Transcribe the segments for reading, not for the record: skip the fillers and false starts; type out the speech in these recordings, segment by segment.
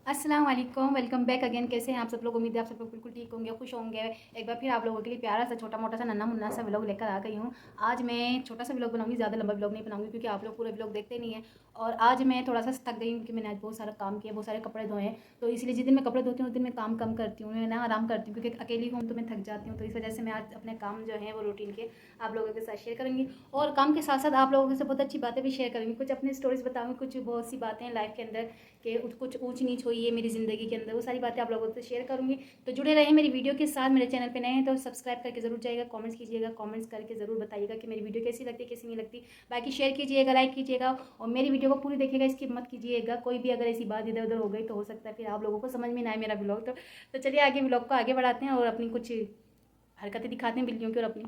अस्सलाम वालेकुम, welcome back again. कैसे हैं आप सब लोग? उम्मीद है आप सब लोग बिल्कुल ठीक होंगे, खुश होंगे। एक बार फिर आप लोगों के लिए प्यारा सा छोटा मोटा सा नन्हा मुन्ना सा व्लॉग लेकर आ गई हूँ। आज मैं छोटा सा व्लॉग बनाऊंगी, ज़्यादा लंबा व्लॉग नहीं बनाऊंगी क्योंकि आप लोग पूरा व्लॉग देखते नहीं है। और आज मैं थोड़ा सा थक गई हूँ क्योंकि मैंने आज बहुत सारा काम किया, बहुत सारे कपड़े धोए हैं। तो इसलिए जिस दिन मैं कपड़े धोती हूँ उस दिन मैं काम कम करती हूँ, मैं ना आराम करती हूँ क्योंकि अकेली हूँ तो मैं थक जाती हूँ। तो इस वजह से मैं आज अपने काम जो है वो रूटीन के आप लोगों के साथ शेयर करूँगी। और काम के साथ साथ आप लोगों से बहुत अच्छी बातें भी शेयर करूँगी, कुछ अपनी स्टोरीज बताऊँगी, कुछ बहुत सी बातें लाइफ के अंदर कि कुछ ऊँच नीच हुई है मेरी ज़िंदगी के अंदर, वो सारी बातें आप लोगों से शेयर करूँगी। तो जुड़े रहे मेरी वीडियो के साथ। मेरे चैनल पे नए हैं तो सब्सक्राइब करके ज़रूर जाइएगा, कमेंट्स कीजिएगा, कमेंट्स करके ज़रूर बताइएगा कि मेरी वीडियो कैसी लगती है कैसी नहीं लगती। बाकी शेयर कीजिएगा, लाइक कीजिएगा और मेरी वीडियो को पूरी देखिएगा, स्किप मत कीजिएगा। कोई भी अगर ऐसी बात इधर उधर हो गई तो हो सकता है फिर आप लोगों को समझ में ना आए मेरा ब्लॉग। तो चलिए आगे ब्लॉग को आगे बढ़ाते हैं और अपनी कुछ हरकतें दिखाते हैं बिल्लियों की। और अपनी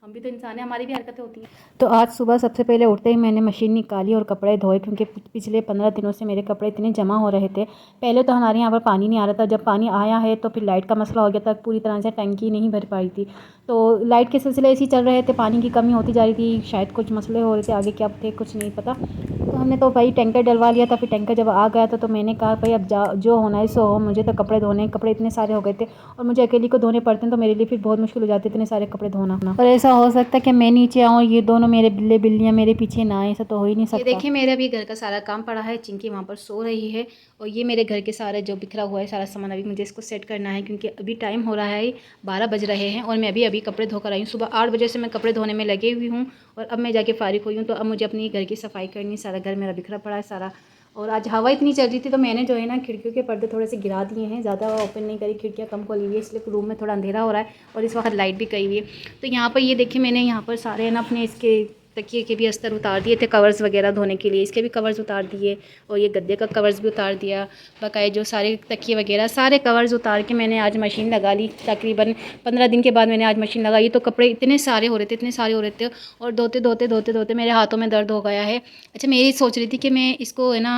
हम भी तो इंसान हैं, हमारी भी हरकतें होती हैं। तो आज सुबह सबसे पहले उठते ही मैंने मशीन निकाली और कपड़े धोए क्योंकि पिछले 15 दिनों से मेरे कपड़े इतने जमा हो रहे थे। पहले तो हमारे यहाँ पर पानी नहीं आ रहा था, जब पानी आया है तो फिर लाइट का मसला हो गया था, पूरी तरह से टंकी नहीं भर पाई थी। तो लाइट के सिलसिले ऐसे ही चल रहे थे, पानी की कमी होती जा रही थी, शायद कुछ मसले हो रहे थे, आगे क्या थे कुछ नहीं पता। तो हमने तो भाई टैंकर डलवा लिया था। फिर टैंकर जब आ गया था तो मैंने कहा भाई अब जो होना है सो हो, मुझे तो कपड़े धोने हैं। कपड़े इतने सारे हो गए थे और मुझे अकेली को धोने पड़ते हैं तो मेरे लिए फिर बहुत मुश्किल हो जाती है इतने सारे कपड़े धोना। और ऐसा हो सकता है कि मैं नीचे आऊँ, ये दोनों मेरे बिल्ले बिल्लियाँ मेरे पीछे ना आए, ऐसा तो हो ही नहीं सकता। ये देखिए मेरे अभी घर का सारा काम पड़ा है, चिंकी वहाँ पर सो रही है। और ये मेरे घर के सारे जो बिखरा हुआ है सारा सामान, अभी मुझे इसको सेट करना है क्योंकि अभी टाइम हो रहा है 12 बज रहे हैं और मैं अभी अभी कपड़े धोकर आई हूँ। सुबह 8 बजे से मैं कपड़े धोने में लगी हुई हूँ और अब मैं जाके फारिग हुई हूँ। तो अब मुझे अपनी घर की सफाई करनी, सारा घर मेरा बिखरा पड़ा है सारा। और आज हवा इतनी चल रही थी तो मैंने जो है ना खिड़कियों के पर्दे थोड़े से गिरा दिए हैं, ज़्यादा ओपन नहीं करी, खिड़कियाँ कम खोली हुई है इसलिए रूम में थोड़ा अंधेरा हो रहा है और इस वक्त लाइट भी गई हुई है। तो यहाँ पर ये देखिए मैंने यहाँ पर सारे ना अपने इसके तकिए के भी अस्तर उतार दिए थे, कवर्स वगैरह धोने के लिए इसके भी कवर्स उतार दिए और ये गद्दे का कवर्स भी उतार दिया। बकाए जो सारे तकिए वगैरह सारे कवर्स उतार के मैंने आज मशीन लगा ली। तकरीबन 15 दिन के बाद मैंने आज मशीन लगाई। तो कपड़े इतने सारे हो रहे थे, इतने सारे हो रहे थे और धोते धोते धोते धोते मेरे हाथों में दर्द हो गया है। अच्छा मैं ये सोच रही थी कि मैं इसको है ना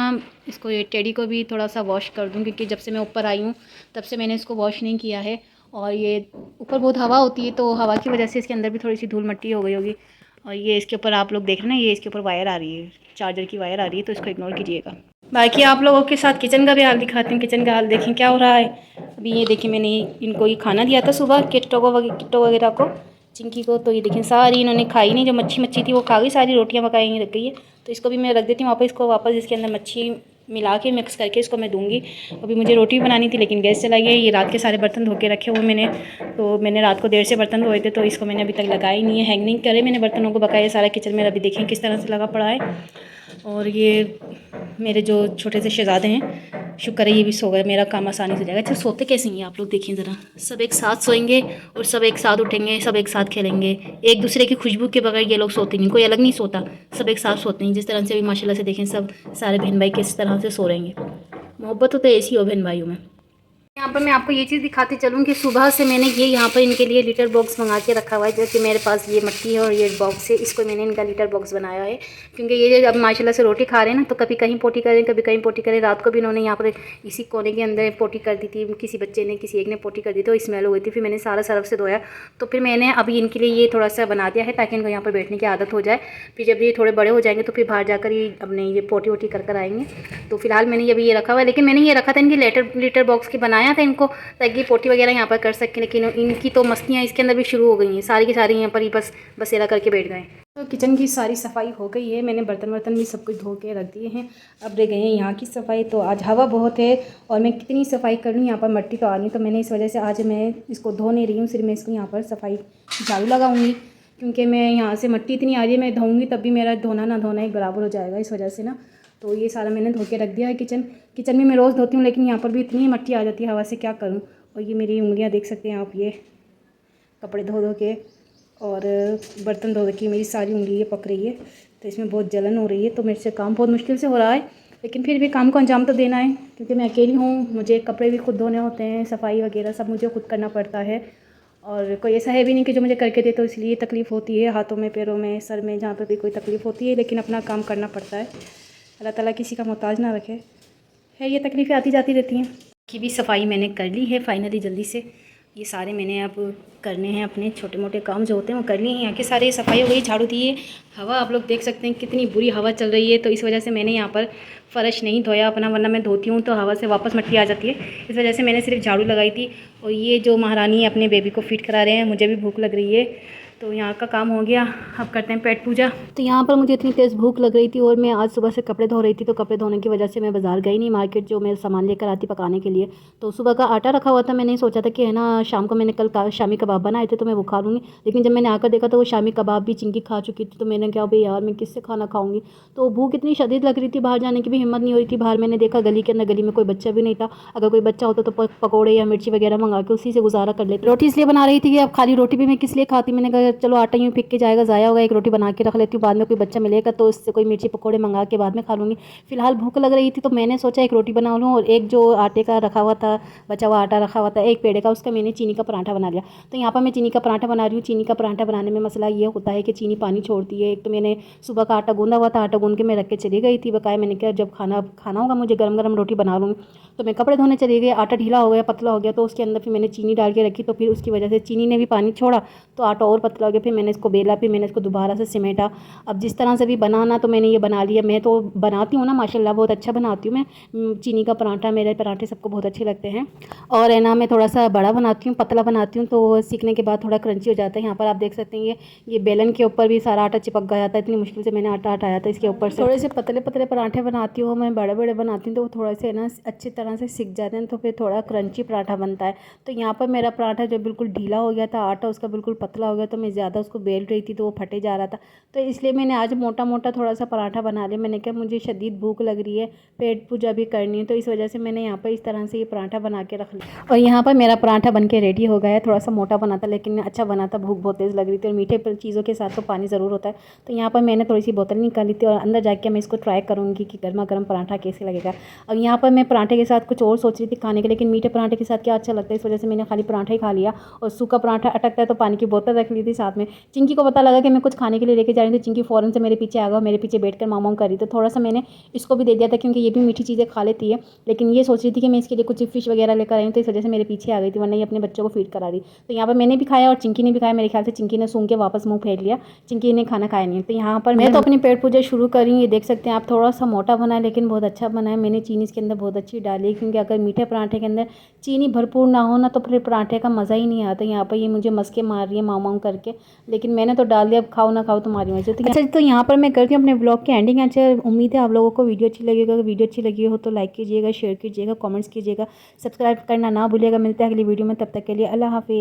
इसको ये टेडी को भी थोड़ा सा वॉश कर दूँ क्योंकि जब से मैं ऊपर आई हूँ तब से मैंने इसको वॉश नहीं किया है। और ये ऊपर बहुत हवा होती है तो हवा की वजह से इसके अंदर भी थोड़ी सी धूल मिट्टी हो गई होगी। और ये इसके ऊपर आप लोग देख रहे हैं ना, ये इसके ऊपर वायर आ रही है, चार्जर की वायर आ रही है, तो इसको इग्नोर कीजिएगा। बाकी आप लोगों के साथ किचन का भी हाल दिखाते हैं। किचन का हाल देखें क्या हो रहा है। अभी ये देखिए मैंने इनको ये खाना दिया था सुबह किट्टो वगैरह को, चिंकी को। तो ये देखें सारी इन्होंने खाई नहीं, जो मच्छी मच्छी थी वो खा गई, सारी रोटियाँ पकाई रख गई है। तो इसको भी मैं रख देती हूँ वापस, इसको वापस इसके अंदर मच्छी मिला के मिक्स करके इसको मैं दूंगी। अभी मुझे रोटी बनानी थी लेकिन गैस चला गया। ये रात के सारे बर्तन धो के रखे हुए मैंने, तो मैंने रात को देर से बर्तन धोए थे तो इसको मैंने अभी तक लगाया ही नहीं है, हैंग नहीं करे मैंने बर्तनों को। बकाया सारा किचन मेरा अभी देखें किस तरह से लगा पड़ा है। और ये मेरे जो छोटे से शहज़ादे हैं, शुक्र है ये भी सो गए, मेरा काम आसानी से जाएगा। अच्छा सोते कैसे हैं आप लोग देखिए ज़रा, सब एक साथ सोएंगे और सब एक साथ उठेंगे, सब एक साथ खेलेंगे। एक दूसरे की खुशबू के बगैर ये लोग सोते नहीं, कोई अलग नहीं सोता, सब एक साथ सोते हैं। जिस तरह से अभी माशाल्लाह से देखें सब सारे बहन भाई किस तरह से सो रहेंगे। मोहब्बत तो ऐसी हो बहन भाइयों में। यहाँ पर मैं आपको ये चीज़ दिखाती चलूँ कि सुबह से मैंने ये यहाँ पर इनके लिए लीटर बॉक्स मंगा के रखा हुआ है। जैसे मेरे पास ये मट्टी है और ये बॉक्स है, इसको मैंने इनका लीटर बॉक्स बनाया है क्योंकि ये अब माशाल्लाह से रोटी खा रहे हैं ना, तो कभी कहीं पोटी करें कभी कहीं पोटी करें। रात को भी इन्होंने यहाँ पर इसी कोने के अंदर पोटी कर दी थी, किसी बच्चे ने किसी एक ने पोटी कर दी तो स्मेल हो गई थी। फिर मैंने सारा सरफ से धोया तो फिर मैंने अभी इनके लिए ये थोड़ा सा बना दिया है ताकि इनको यहाँ पर बैठने की आदत हो जाए। फिर जब ये थोड़े बड़े हो जाएंगे तो फिर बाहर जाकर ये अपने ये पोटी वोटी कर आएंगे। तो फिलहाल मैंने अभी ये रखा हुआ है, लेकिन मैंने ये रखा था इनकी लीटर बॉक्स की बनाया था इनको ताकि पोटी वगैरह यहाँ पर कर सकें। लेकिन इनकी तो मस्तियाँ इसके अंदर भी शुरू हो गई हैं, सारी की सारी यहाँ पर ही बस बसेरा करके बैठ गए। तो किचन की सारी सफाई हो गई है, मैंने बर्तन वर्तन भी सब कुछ धो के रख दिए हैं। अब रह गए हैं यहाँ की सफाई। तो आज हवा बहुत है और मैं कितनी सफाई कर लूँ, यहाँ पर मिट्टी तो आ नहीं, तो मैंने इस वजह से आज मैं इसको धो नहीं रही हूँ, सिर्फ मैं इसको यहाँ पर सफाई झाड़ू लगाऊंगी क्योंकि मैं यहाँ से मिट्टी इतनी आ रही है, मैं धोऊँगी तब भी मेरा धोना ना धोना एक बराबर हो जाएगा, इस वजह से ना। तो ये सारा मैंने धो के रख दिया है। किचन में मैं रोज़ धोती हूँ लेकिन यहाँ पर भी इतनी मिट्टी आ जाती है हवा से, क्या करूँ। और ये मेरी उंगलियाँ देख सकते हैं आप, ये कपड़े धो धो के और बर्तन धो के मेरी सारी उंगली ये पक रही है, तो इसमें बहुत जलन हो रही है। तो मेरे से काम बहुत मुश्किल से हो रहा है लेकिन फिर भी काम को अंजाम तो देना है क्योंकि मैं अकेली हूँ, मुझे कपड़े भी खुद धोने होते हैं, सफाई वगैरह सब मुझे खुद करना पड़ता है। और कोई ऐसा है भी नहीं कि जो मुझे करके दे, तो इसलिए तकलीफ़ होती है हाथों में, पैरों में, सर में, जहाँ पर भी कोई तकलीफ़ होती है, लेकिन अपना काम करना पड़ता है। अल्लाह ताला किसी का मोहताज ना रखे। है ये तकलीफ़ें आती जाती रहती हैं। की भी सफाई मैंने कर ली है फाइनली जल्दी से। ये सारे मैंने अब करने हैं, अपने छोटे मोटे काम जो होते हैं वो कर लिए हैं। यहाँ की सारी सफाई हो गई, झाड़ू दिए। हवा आप लोग देख सकते हैं कितनी बुरी हवा चल रही है, तो इस वजह से मैंने यहाँ पर फ़र्श नहीं धोया अपना, वरना मैं धोती हूँ तो हवा से वापस मट्टी आ जाती है। इस वजह से मैंने सिर्फ झाड़ू लगाई थी। और ये जो महारानी अपने बेबी को फीड करा रहे हैं, मुझे भी भूख लग रही है, तो यहाँ का काम हो गया। अब करते हैं पेट पूजा। तो यहाँ पर मुझे इतनी तेज़ भूख लग रही थी और मैं आज सुबह से कपड़े धो रही थी, तो कपड़े धोने की वजह से मैं बाज़ार गई नहीं मार्केट, जो मैं सामान लेकर आती पकाने के लिए। तो सुबह का आटा रखा हुआ था, मैंने सोचा था कि है ना शाम को मैंने कल शामी कबाब बनाए थे तो मैं वो खा लूँगी। लेकिन जब मैंने आकर देखा तो वो शामी कबाब भी चिंकी खा चुकी थी, तो मैंने कहा भाई यार मैं किससे खाना खाऊंगी। तो भूख इतनी शदीद लग रही थी, बाहर जाने की भी हिम्मत नहीं हो रही थी। बाहर मैंने देखा गली के अंदर, गली में कोई बच्चा भी नहीं था। अगर कोई बच्चा होता तो पकौड़े या मिर्ची वगैरह मंगा के उसी से गुजारा कर लेती। रोटी इसलिए बना रही थी कि अब खाली रोटी भी मैं किस लिए खाती। मैंने कहा चलो आटा यूँ के जाएगा, ज़ाया होगा, एक रोटी बना के रख लेती हूँ, बाद में कोई बच्चा मिलेगा तो उससे कोई मिर्ची पकौड़े मंगा के बाद में खा लूँगी। फिलहाल भूख लग रही थी तो मैंने सोचा एक रोटी बना लूँ, और एक जो आटे का रखा हुआ था, बचा हुआ आटा रखा हुआ था एक पेड़े का, उसका मैंने चीनी का पराठा बना लिया। तो यहाँ पर मैं चीनी का पराठा बना रही हूँ। चीनी का पराठा बनाने में मसला ये होता है कि चीनी पानी छोड़ती है। एक तो मैंने सुबह का आटा गूंदा हुआ था, आटा गूंद के मैं रख के चली गई थी बकाया। मैंने कहा जब खाना होगा मुझे गरम गरम रोटी बना लूँगी। तो मैं कपड़े धोने चली गई, आटा ढीला हो गया, पतला हो गया, तो उसके अंदर फिर मैंने चीनी डाल के रखी, तो फिर उसकी वजह से चीनी ने भी पानी छोड़ा तो आटा और पतला हो गया। फिर मैंने इसको बेला, फिर मैंने इसको दोबारा से सिमेटा। अब जिस तरह से भी बनाना तो मैंने ये बना लिया। मैं तो बनाती हूँ ना माशाल्लाह, बहुत अच्छा बनाती हूँ मैं चीनी का पराठा। मेरे पराठे सबको बहुत अच्छे लगते हैं। और है ना मैं थोड़ा सा बड़ा बनाती हूँ, पतला बनाती हूँ, तो सीखने के बाद थोड़ा क्रंची हो जाता है। यहाँ पर आप देख सकते हैं ये बेलन के ऊपर भी सारा आटा चिपक गया था, इतनी मुश्किल से मैंने आटा हटाया था इसके ऊपर से। थोड़े से पतले पतले पराठे बनाती हूँ मैं, बड़े बड़े बनाती हूँ तो वो थोड़े से ना अच्छी तरह से सीख जाते हैं, तो फिर थोड़ा क्रंची पराठा बनता है। तो यहाँ पर मेरा पराठा जो बिल्कुल ढीला हो गया था, आटा उसका बिल्कुल पतला हो गया, तो मैं ज़्यादा उसको बेल रही थी तो वो फटे जा रहा था। तो इसलिए मैंने आज मोटा मोटा थोड़ा सा पराठा बना लिया। मैंने कहा मुझे शदीद भूख लग रही है, पेट पूजा भी करनी है, तो इस वजह से मैंने यहाँ पर इस तरह से ये पराठा बना के रख लिया। और यहाँ पर मेरा पराठा बन के रेडी हो गया है। थोड़ा सा मोटा बना था लेकिन अच्छा बना था, भूख बहुत तेज़ लग रही थी और मीठे चीज़ों के साथ तो पानी ज़रूर होता है। तो यहाँ पर मैंने थोड़ी सी बोतल निकाली थी और अंदर जाके मैं इसको ट्राई करूँगी कि गर्मा गर्म पराठा कैसे लगेगा। और यहाँ पर मैं पराठे के साथ कुछ और सोच रही थी खाने के, लेकिन मीठे पराठे के साथ क्या अच्छा लगता है, इस वजह से मैंने खाली पराठा ही खा लिया। और सूखा पराठा अटकता है तो पानी की बोतल रख ली थी साथ में। चिंकी को पता लगा कि मैं कुछ खाने के लिए लेके जा रही थी, चिंकी फ़ौरन से मेरे पीछे आ गया, मेरे पीछे बैठ कर मामा कर रही। तो थोड़ा सा मैंने इसको भी दे दिया था क्योंकि ये भी मीठी चीज़ें खा लेती है। लेकिन ये सोच रही थी कि मैं इसके लिए कुछ फ़िश वगैरह लेकर आई हूँ, तो इस वजह से मेरे पीछे आ गई थी, वरना ये अपने बच्चों को फीड करा रही। तो यहाँ पर मैंने भी खाया और चिंकी ने भी खाया। मेरे ख्याल से चिंकी ने सूंघ के वापस मुँह फेर लिया, चिंकी ने खाना खाया नहीं। तो यहाँ पर मैं तो अपनी पेट पूजा शुरू करी। ये देख सकते हैं आप, थोड़ा सा मोटा बना है लेकिन बहुत अच्छा बना है। मैंने चीनी इसके अंदर बहुत अच्छी डाली, क्योंकि अगर मीठे पराठे के अंदर चीनी भरपूर ना हो ना तो फिर पराठे का मज़ा ही नहीं आता। यहाँ पर ये मुझे मस्के मार रही है माऊ करके, लेकिन मैंने तो डाल दिया, अब खाओ ना खाओ तुम्हारी मर्जी। तो अच्छा, तो यहाँ पर मैं करती हूँ अपने ब्लॉग की एंडिंग। अच्छा, उम्मीद है आप लोगों को वीडियो अच्छी लगेगा। अगर वीडियो अच्छी लगी हो तो लाइक कीजिएगा, शेयर कीजिएगा, कमेंट्स कीजिएगा, सब्सक्राइब करना ना भूलिएगा। मिलते हैं अगली वीडियो में, तब तक के लिए अल्लाह हाफिज़।